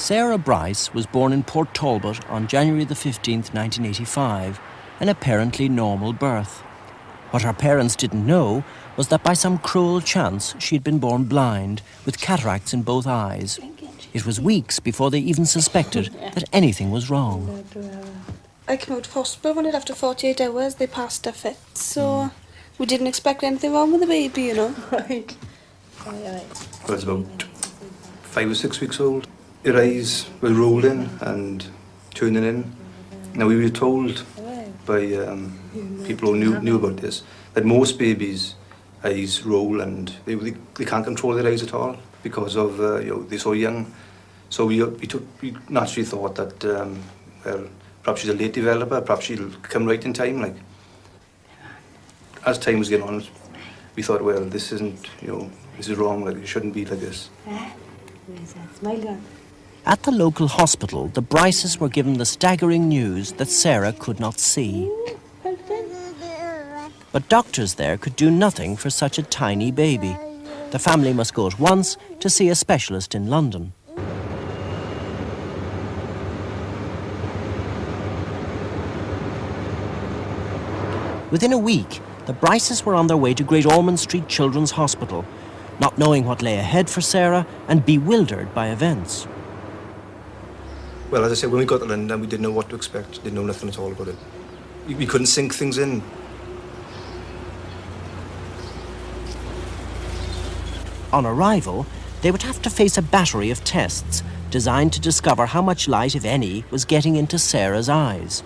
Sarah Bryce was born in Port Talbot on January the 15th, 1985, an apparently normal birth. What her parents didn't know was that by some cruel chance she'd been born blind, with cataracts in both eyes. It was weeks before they even suspected that anything was wrong. I came out of hospital when after 48 hours they passed a fit, so we didn't expect anything wrong with the baby, you know. Right. Well, it's about 5 or 6 weeks old. Her eyes were rolling and turning in. Now, we were told by people who knew about this that most babies' eyes roll and they can't control their eyes at all because of they're so young. So we naturally thought that well, perhaps she's a late developer, perhaps she'll come right in time. Like, as time was getting on, we thought, well, this isn't, this is wrong. Like, it shouldn't be like this. At the local hospital, the Bryces were given the staggering news that Sarah could not see. But doctors there could do nothing for such a tiny baby. The family must go at once to see a specialist in London. Within a week, the Bryces were on their way to Great Ormond Street Children's Hospital, not knowing what lay ahead for Sarah and bewildered by events. Well, as I said, when we got to London, we didn't know what to expect. Didn't know nothing at all about it. We couldn't sink things in. On arrival, they would have to face a battery of tests designed to discover how much light, if any, was getting into Sarah's eyes.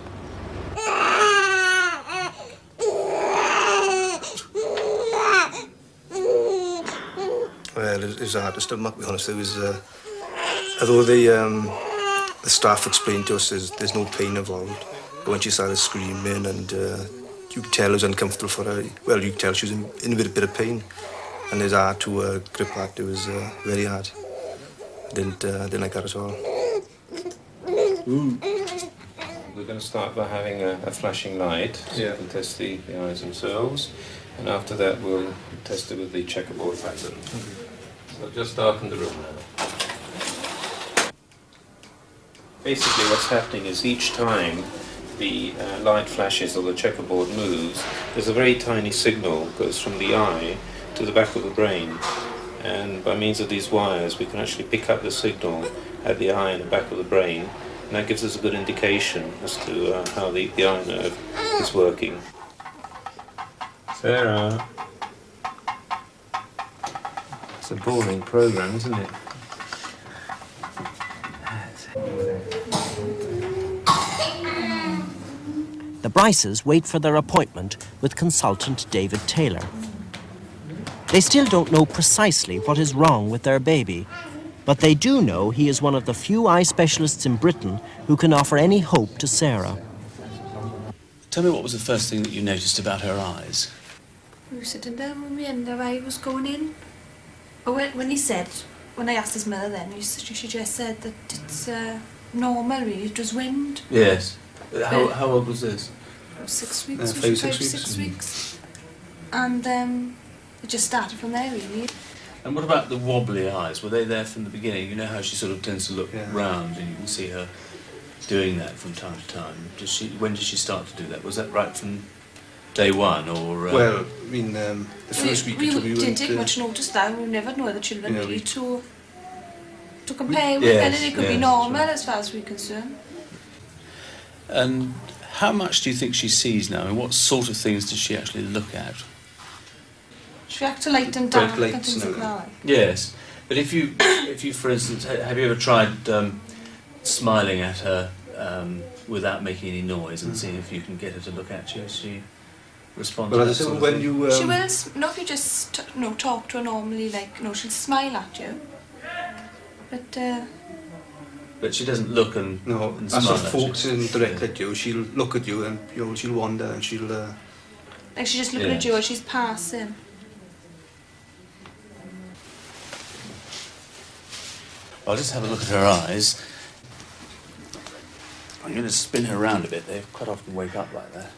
Well, it was hard to stomach, to be honest. It was, although the staff explained to us there's no pain involved. But when she started screaming and you could tell it was uncomfortable for her. Well, you could tell she was in a bit of pain. And it was hard to grip that. It was very hard. I didn't like that at all. We're going to start by having a flashing light so we can test the eyes themselves. And after that, we'll test it with the checkerboard pattern. So just darken the room now. Basically, what's happening is each time the light flashes or the checkerboard moves, there's a very tiny signal that goes from the eye to the back of the brain. And by means of these wires, we can actually pick up the signal at the eye and the back of the brain. And that gives us a good indication as to how the eye nerve is working. Sarah. It's a boring program, isn't it? The Bryces wait for their appointment with consultant David Taylor. They still don't know precisely what is wrong with their baby, but they do know he is one of the few eye specialists in Britain who can offer any hope to Sarah. Tell me, what was the first thing that you noticed about her eyes? We were sitting down with me and her eye was going in. But when I asked his mother then, she just said that it's normal really, it was wind. Yes. How old was this? 6 weeks. 5 or 6 weeks. 6 weeks. And it just started from there really. And what about the wobbly eyes? Were they there from the beginning? You know how she sort of tends to look round, and you can see her doing that from time to time. When did she start to do that? Was that right from day one, or...? Well, I mean, the first week or two we didn't take much notice that. We never know the children really to compare with, and it could be normal as far as we're concerned. And how much do you think she sees now, and what sort of things does she actually look at? She reacts to light and dark and things like that. Yes, but if you, for instance, have you ever tried smiling at her without making any noise and seeing if you can get her to look at you? Does she respond to that sort of thing? She will, if you just talk to her normally, she'll smile at you. But she doesn't look and smile at you. As focusing directly at you, she'll look at you and she'll wander and she'll... Like she's just looking at you as she's passing. I'll just have a look at her eyes. I'm going to spin her around a bit. They quite often wake up like that.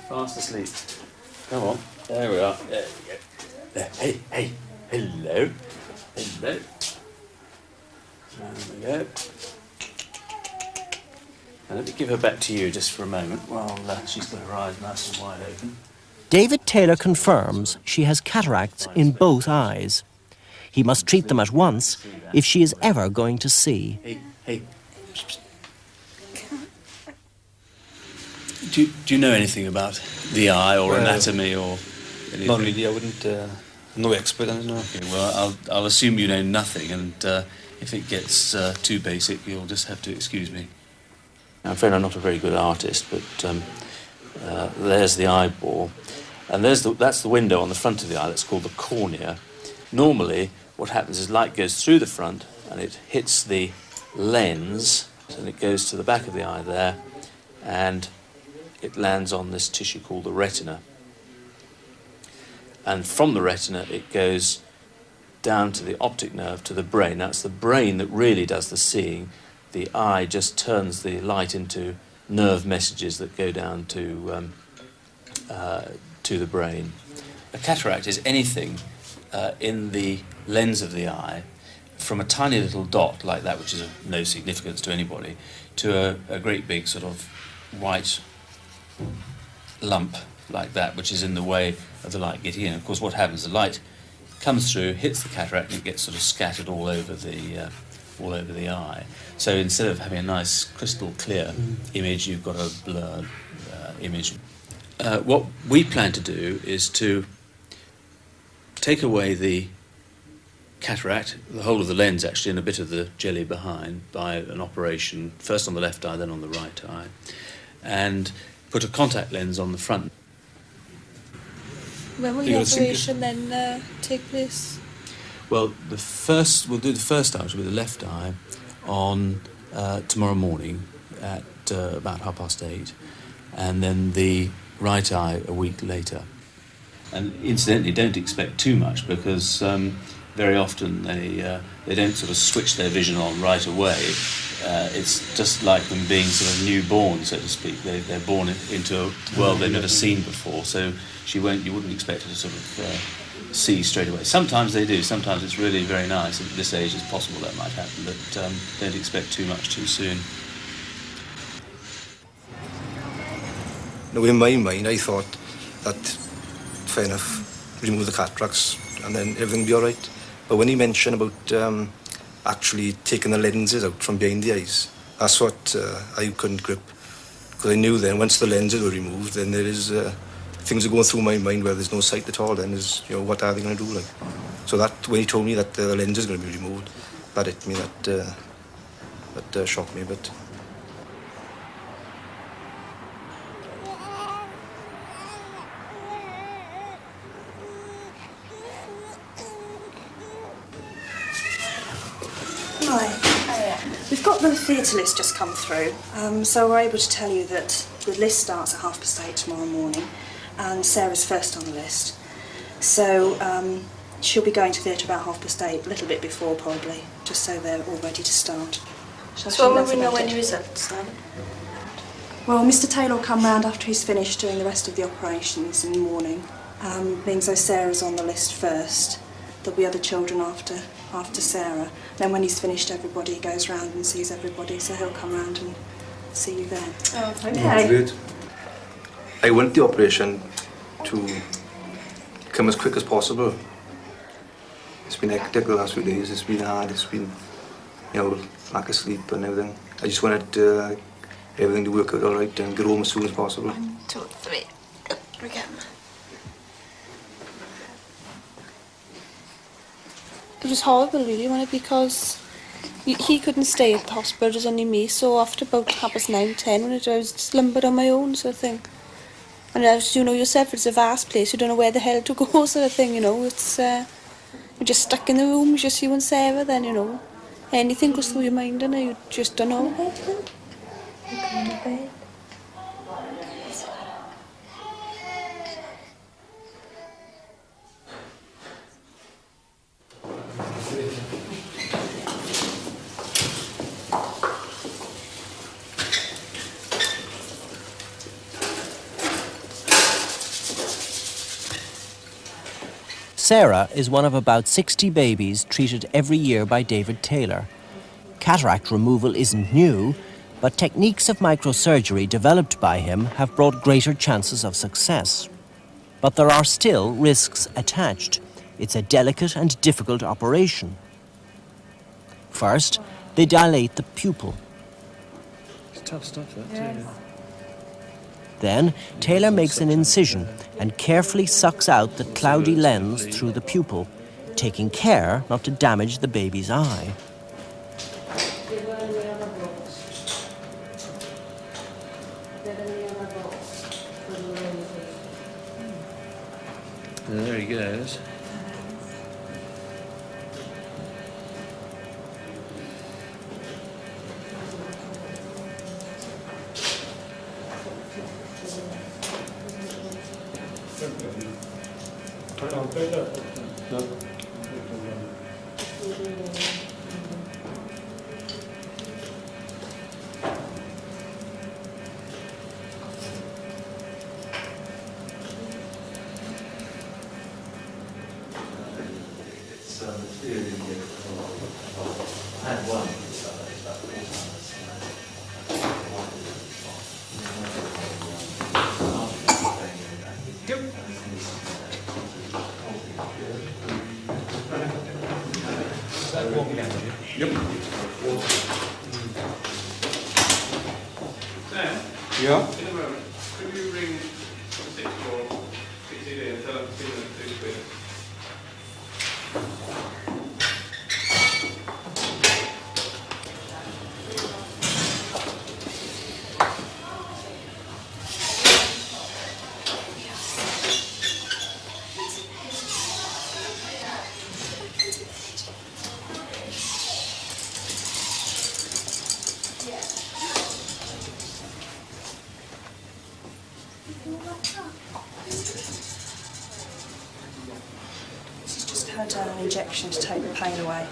Fast asleep. Come on. There we are. There we go. There. Hey. Hello. Hello. There we go. Now let me give her back to you just for a moment while she's got her eyes nice and wide open. David Taylor confirms she has cataracts in both eyes. He must treat them at once if she is ever going to see. Hey. Do you know anything about the eye or anatomy or anything? Not really. I wouldn't. I'm no expert on it. No. Okay, well, I'll assume you know nothing, and if it gets too basic, you'll just have to excuse me. I'm afraid I'm not a very good artist, but there's the eyeball, and that's the window on the front of the eye. That's called the cornea. Normally, what happens is light goes through the front, and it hits the lens, and it goes to the back of the eye there, and it lands on this tissue called the retina. And from the retina, it goes down to the optic nerve, to the brain. Now, it's the brain that really does the seeing. The eye just turns the light into nerve messages that go down to the brain. A cataract is anything in the lens of the eye, from a tiny little dot like that, which is of no significance to anybody, to a great big sort of white lump like that, which is in the way of the light getting in. Of course, what happens, the light comes through, hits the cataract, and it gets sort of scattered all over the eye. So instead of having a nice crystal clear image, you've got a blurred image. What we plan to do is to take away the cataract, the whole of the lens actually, and a bit of the jelly behind, by an operation, first on the left eye, then on the right eye, and put a contact lens on the front. When will the operation then take place? Well, we'll do the first eye, which will be the left eye, on tomorrow morning at about 8:30, and then the right eye a week later. And incidentally, don't expect too much, because very often they don't sort of switch their vision on right away. It's just like them being sort of newborn, so to speak. They're born into a world they've never seen before, so you wouldn't expect her to sort of see straight away. Sometimes they do. Sometimes it's really very nice. At this age, it's possible that might happen, but don't expect too much too soon. Now, in my mind, I thought that, fair enough, remove the cataracts and then everything will be all right. But when he mentioned about actually taking the lenses out from behind the eyes, that's what I couldn't grip. Because I knew then, once the lenses were removed, then there is things are going through my mind where there's no sight at all. Then is, what are they going to do? Like, so that when he told me that the lens is going to be removed, that hit me. That shocked me a bit. We've got the theatre list just come through, so we're able to tell you that the list starts at 8:30 tomorrow morning, and Sarah's first on the list. So she'll be going to theatre about 8:30, a little bit before probably, just so they're all ready to start. So will we know any results then? Well, Mr. Taylor will come round after he's finished doing the rest of the operations in the morning. Being so Sarah's on the list first, there'll be other children after Sarah. Then when he's finished everybody, he goes round and sees everybody, so he'll come round and see you then. Oh, okay. Great. I want the operation to come as quick as possible. It's been hectic the last few days, it's been hard, it's been, lack of sleep and everything. I just wanted everything to work out all right and get home as soon as possible. 1, 2, 3, up again. It was horrible, really, wasn't it? Because he couldn't stay at the hospital, it was only me. So after about 9:30, 10, when I was slumbered on my own, sort of thing. And as you know yourself, it's a vast place. You don't know where the hell to go, sort of thing. It's you're just stuck in the room, just you and Sarah. Then anything goes through your mind, and you just don't know. You going to bed? Sarah is one of about 60 babies treated every year by David Taylor. Cataract removal isn't new, but techniques of microsurgery developed by him have brought greater chances of success. But there are still risks attached. It's a delicate and difficult operation. First, they dilate the pupil. It's tough stuff, that, Yeah. too. Then, Taylor makes an incision and carefully sucks out the cloudy lens through the pupil, taking care not to damage the baby's eye. There he goes. Yeah? In a moment, could you ring 64 QED and tell them to do the She's just had an injection to take the pain away.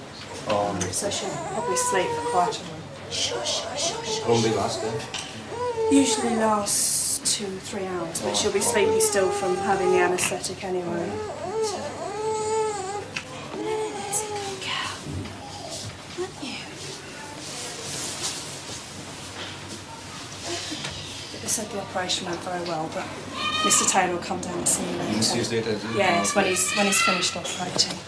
Oh, So she'll probably sleep for quite a while. won't be last then. Usually lasts 2-3 hours, but she'll be sleepy still from having the anaesthetic anyway. They said the operation went very well, but Mr. Taylor will come down and see you later. See you later. Yeah, it's when he's finished operating.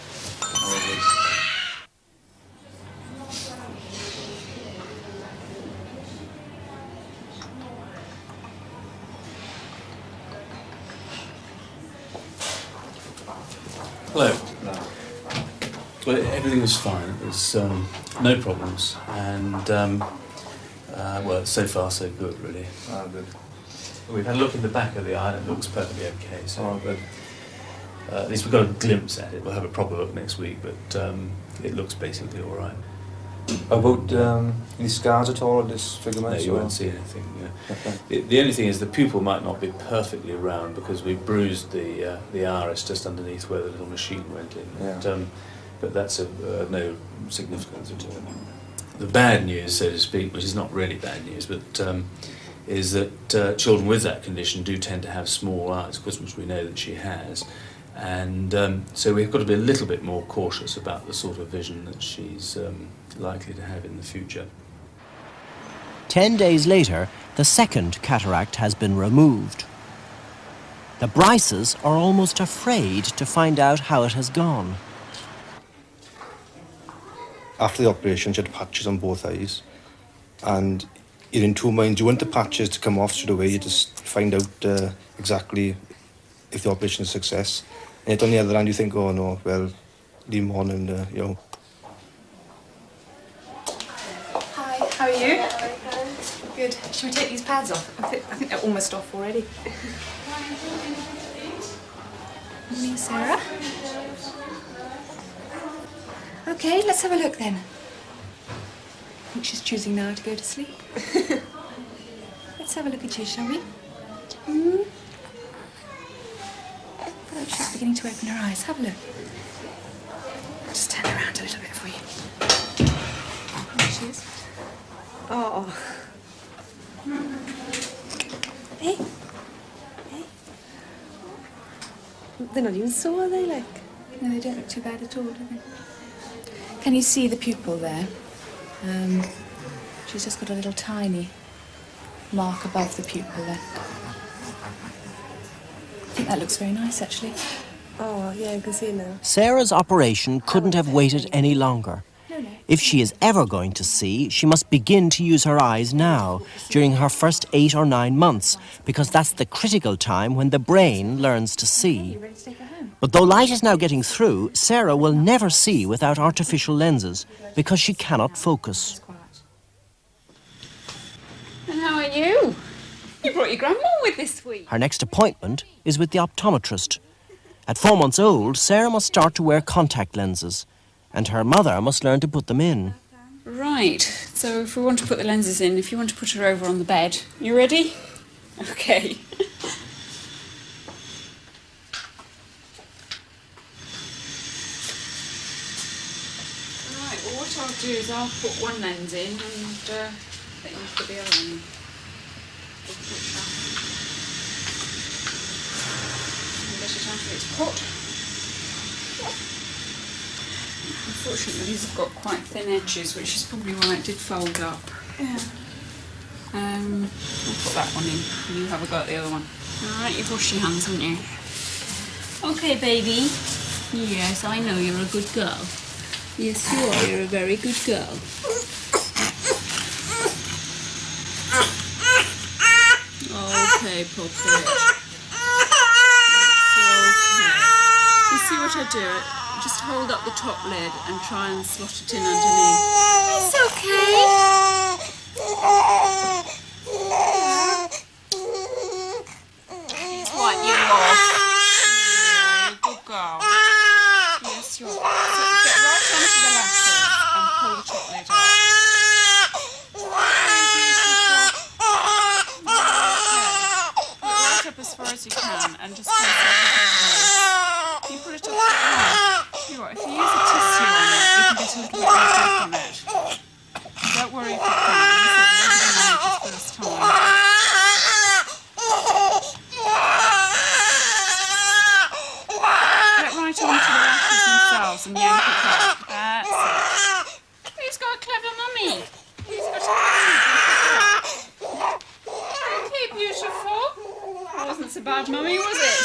Hello. Well, everything was fine. There's no problems, and well, so far so good, really. Ah, good. We've had a look in the back of the eye, and it looks perfectly okay. So Oh, good. at least we've got a glimpse at it. We'll have a proper look next week, but it looks basically all right. About any scars at all on this figure? No, you won't see anything. Yeah. The only thing is the pupil might not be perfectly round because we bruised the iris just underneath where the little machine went in. Yeah. But that's of no significance at all. The bad news, so to speak, which is not really bad news, but is that children with that condition do tend to have small eyes, which we know that she has. And so we've got to be a little bit more cautious about the sort of vision that she's likely to have in the future. 10 days later, the second cataract has been removed. The Bryces are almost afraid to find out how it has gone. After the operation, she had patches on both eyes, and you're in two minds. You want the patches to come off straight away. You just find out exactly if the operation is a success. And yet on the other hand, you think, oh no, well, leave them on and, you know. Hi, how are you? Good. Shall we take these pads off? I think they're almost off already. Me, Sarah? Okay, let's have a look then. I think she's choosing now to go to sleep. Let's have a look at you, shall we? Oh, she's beginning to open her eyes. Have a look. I'll just turn around a little bit for you. There she is. Oh. Hey. Hey. They're not even sore, are they? Like. No, they don't look too bad at all, do they? Can you see the pupil there? She's just got a little tiny mark above the pupil there. I think that looks very nice, actually. Oh, yeah, I can see now. Sarah's operation couldn't have waited any longer. No. If she is ever going to see, she must begin to use her eyes now, during her first 8 or 9 months, because that's the critical time when the brain learns to see. You ready to take her home? But though light is now getting through, Sarah will never see without artificial lenses, because she cannot focus. And how are you? You brought your grandma with this week. Her next appointment is with the optometrist. At 4 months old, Sarah must start to wear contact lenses, and her mother must learn to put them in. Right, so if we want to put the lenses in, if you want to put her over on the bed, you ready? Okay. Right, well what I'll do is I'll put one lens in and let you put the other one in. Get it out of its pot. Unfortunately, these have got quite thin edges, which is probably why it did fold up. Yeah. I'll put that one in, and you have a go at the other one. Alright, you've washed your hands, haven't you? Okay, baby. Yes, I know you're a good girl. Yes, you are. You're a very good girl. Okay, Poppy. It's okay. You see what I do? Just hold up the top lid and try and slot it in underneath. It's okay. It's what you are. Yeah, good girl. Yes, you are. So get right onto the lashes and pull the top lid up. Right up as far as you can and just press it underneath. You put it up to the hand. Sure, if you use a tissue on it, you can get a little bit more grip on it. Don't worry if you can't. You said nobody manages first time. Get right onto the lashes themselves and yank it up. That's it. Who's got a clever mummy? Who's got a clever Okay, beautiful. That wasn't so bad, mummy, was it?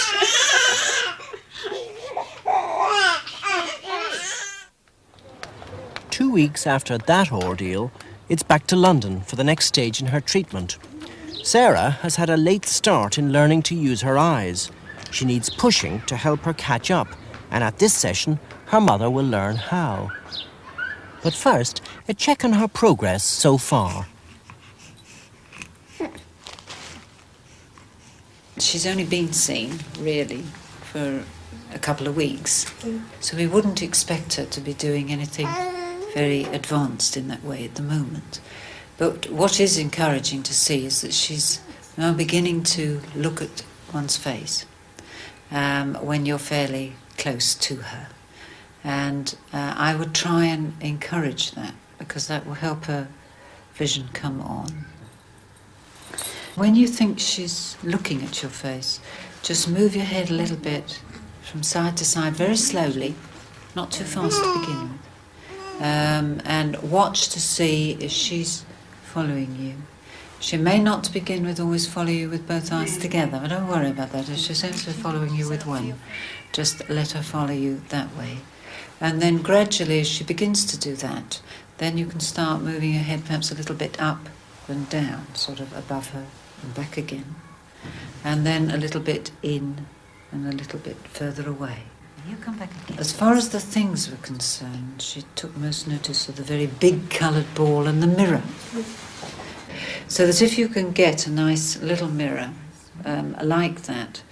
2 weeks after that ordeal, it's back to London for the next stage in her treatment. Sarah has had a late start in learning to use her eyes. She needs pushing to help her catch up, and at this session, her mother will learn how. But first, a check on her progress so far. She's only been seen, really, for a couple of weeks, so we wouldn't expect her to be doing anything very advanced in that way at the moment. But what is encouraging to see is that she's now beginning to look at one's face when you're fairly close to her. And I would try and encourage that, because that will help her vision come on. When you think she's looking at your face, just move your head a little bit from side to side, very slowly, not too fast to begin with. And watch to see if she's following you. She may not to begin with always follow you with both eyes together, but don't worry about that. If she seems to be following you with one, just let her follow you that way. And then gradually, as she begins to do that, then you can start moving your head perhaps a little bit up and down, sort of above her and back again. And then a little bit in and a little bit further away. You come back again. As far as the things were concerned, she took most notice of the very big coloured ball and the mirror. So that if you can get a nice little mirror like that,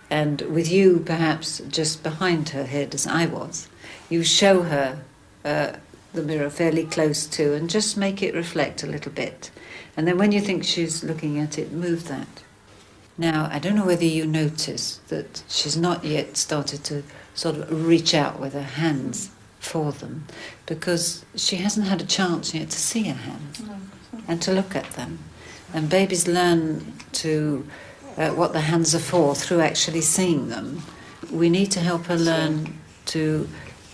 and with you perhaps just behind her head as I was, you show her the mirror fairly close to and just make it reflect a little bit. And then when you think she's looking at it, move that. Now, I don't know whether you notice that she's not yet started to sort of reach out with her hands for them, because she hasn't had a chance yet to see her hands and to look at them. And babies learn to what the hands are for through actually seeing them. We need to help her learn to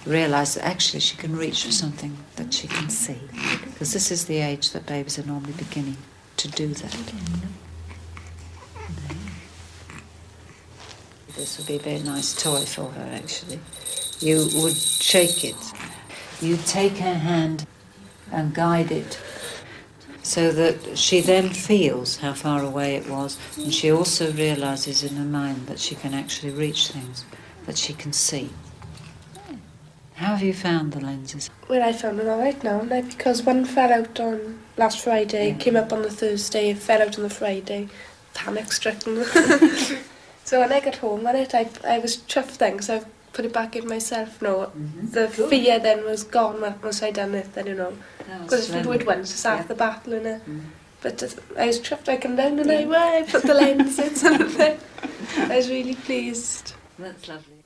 realise that actually she can reach for something that she can see. Because this is the age that babies are normally beginning to do that. This would be a very nice toy for her, actually. You would shake it. You'd take her hand and guide it so that she then feels how far away it was, and she also realises in her mind that she can actually reach things, that she can see. How have you found the lenses? Well, I found them all right now, like, because one fell out on last Friday, came up on the Thursday, fell out on the Friday, panic-stricken. So when I got home on it, I was chuffed then, because I've put it back in myself now. The fear then was gone once I done it, then, you know. Because if you do it once, it's half the battle, innit? But I was chuffed, I come down and I put the lens in, sort of thing. I was really pleased. That's lovely.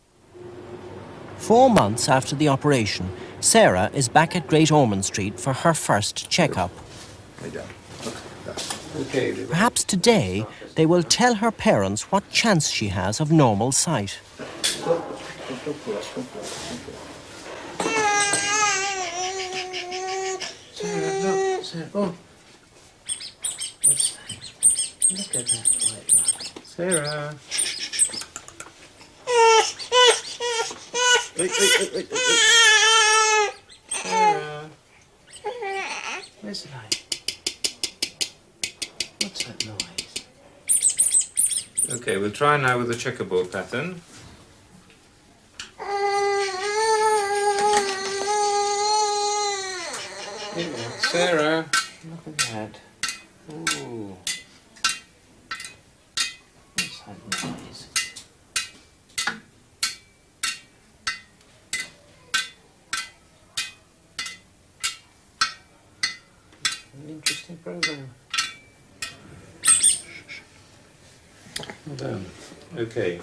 4 months after the operation, Sarah is back at Great Ormond Street for her first checkup. Perhaps today they will tell her parents what chance she has of normal sight. Sarah, look, Sarah. Oh. What's that? Look at that white mark. Sarah. Wait. Sarah. Where's the light? What's that noise? Okay, we'll try now with the checkerboard pattern. Sarah, look at that. Ooh. What's that noise? An interesting program. Well done. Okay.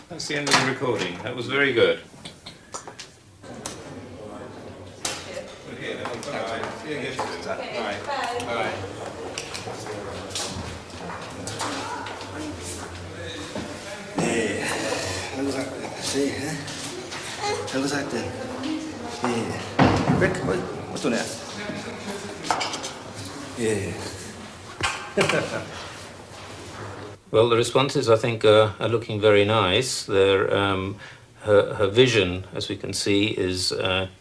That's the end of the recording. That was very good. How was that? See, huh? How was that then? Yeah. Rick, what's on there? Yeah. Well, the responses, I think, are looking very nice. Her vision, as we can see, is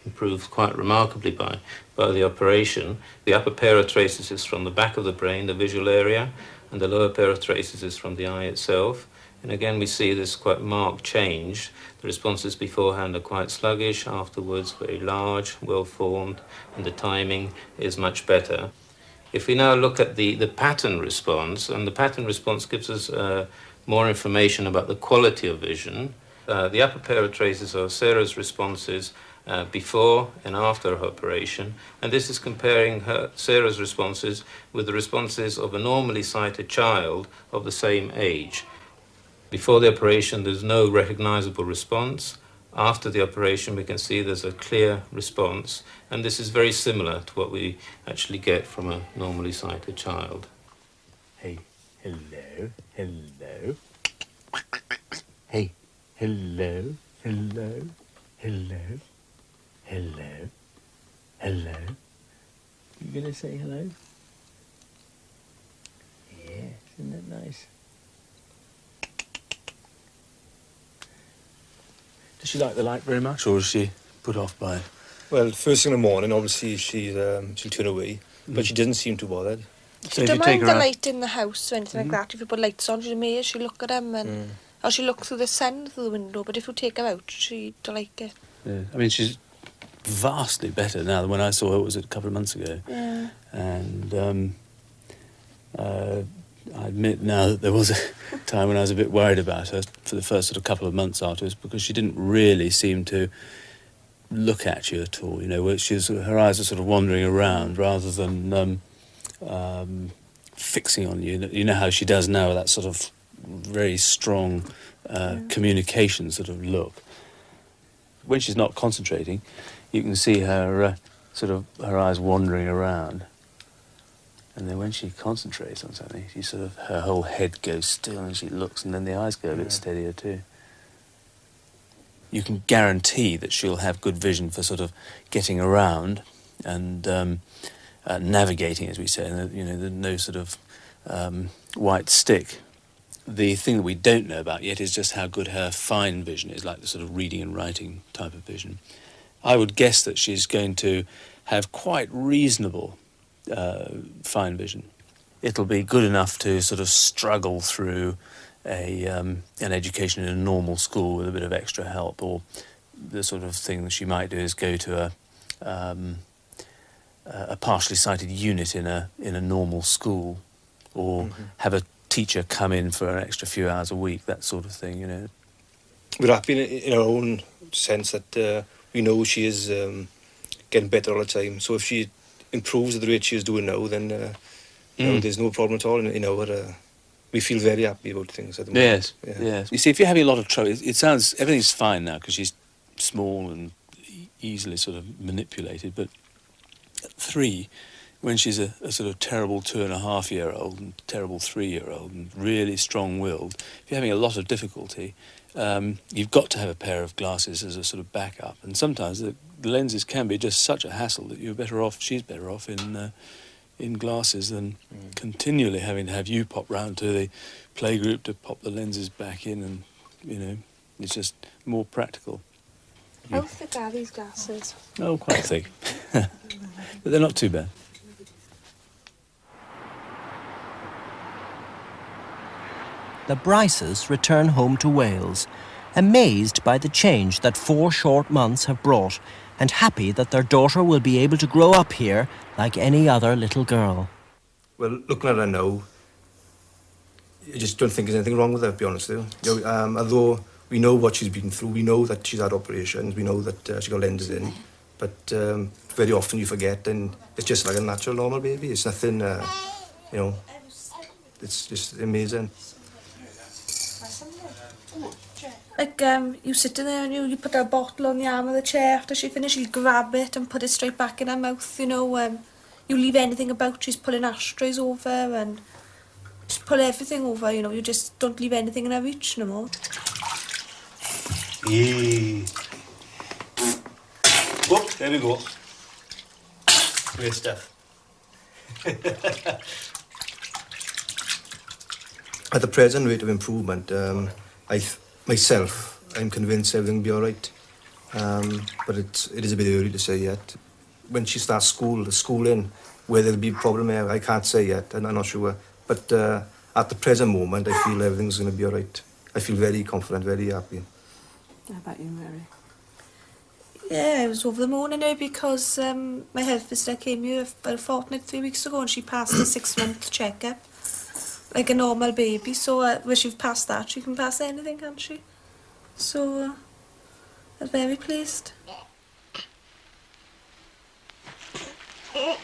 improved quite remarkably by the operation. The upper pair of traces is from the back of the brain, the visual area, and the lower pair of traces is from the eye itself. And again, we see this quite marked change. The responses beforehand are quite sluggish, afterwards very large, well-formed, and the timing is much better. If we now look at the pattern response, and the pattern response gives us more information about the quality of vision. The upper pair of traces are Sarah's responses before and after her operation, and this is comparing Sarah's responses with the responses of a normally sighted child of the same age. Before the operation, there's no recognizable response. After the operation, we can see there's a clear response, and this is very similar to what we actually get from a normally sighted child. Hey, hello, hello. Hey, hello, hello, hello, hello, hello. You gonna say hello? Yeah, isn't that nice? Does she like the light very much, or is she put off by it? Well, first thing in the morning, obviously, she'll turn away, but she doesn't seem too bothered. She don't mind the light in the house or anything like that. If you put lights on, she's amazed. She'll look at them and... Or she'll look through the sun through the window, but if you take her out, she don't like it. Yeah. I mean, she's vastly better now than when I saw her, was it a couple of months ago? Yeah. And I admit now that there was a time when I was a bit worried about her for the first sort of couple of months afterwards, because she didn't really seem to look at you at all, you know, her eyes are sort of wandering around rather than fixing on you. You know how she does now, that sort of very strong communication sort of look. When she's not concentrating, you can see her her eyes wandering around. And then when she concentrates on something, her whole head goes still and she looks, and then the eyes go a bit steadier too. you can guarantee that she'll have good vision for sort of getting around and navigating, as we say. You know, there's no sort of white stick. The thing that we don't know about yet is just how good her fine vision is, like the sort of reading and writing type of vision. I would guess that she's going to have quite reasonable fine vision. It'll be good enough to sort of struggle through an education in a normal school with a bit of extra help, or the sort of thing that she might do is go to a partially sighted unit in a normal school, or have a teacher come in for an extra few hours a week, that sort of thing, you know. We're happy in our own sense that we know she is getting better all the time. So if she improves at the rate she is doing now, then you know, there's no problem at all in our... we feel very happy about things at the moment. Yes, yes. You see, if you're having a lot of trouble, it sounds... everything's fine now because she's small and easily sort of manipulated, but at 3, when she's a sort of terrible 2.5-year-old and terrible 3-year-old and really strong-willed, if you're having a lot of difficulty, you've got to have a pair of glasses as a sort of backup. And sometimes the lenses can be just such a hassle that you're better off, she's better off in glasses than continually having to have you pop round to the playgroup to pop the lenses back in, and, you know, it's just more practical. How thick are these glasses? Oh, quite thick. But they're not too bad. The Bryces return home to Wales, amazed by the change that 4 short months have brought, and happy that their daughter will be able to grow up here like any other little girl. Well, looking at her now, I just don't think there's anything wrong with her, to be honest with you. You know, although we know what she's been through, we know that she's had operations, we know that she got lenses in, but very often you forget, and it's just like a natural, normal baby. It's nothing, you know, it's just amazing. Like, you sitting there and you put a bottle on the arm of the chair. After she finished, you grab it and put it straight back in her mouth, you know. You leave anything about, she's pulling ashtrays over and just pull everything over, you know. You just don't leave anything in her reach no more. Yeah. Oh, there we go. Great stuff. At the present rate of improvement, I'm convinced everything will be all right. But it is a bit early to say yet. When she starts the schooling, whether there'll be a problem there, I can't say yet, and I'm not sure. But at the present moment, I feel everything's going to be all right. I feel very confident, very happy. How about you, Mary? Yeah, I was over the moon anyway because my health visitor came here about a fortnight, 3 weeks ago, and she passed a 6-month checkup. Like a normal baby, so when she's passed that, she can pass anything, can't she? So, I'm very pleased. Yeah.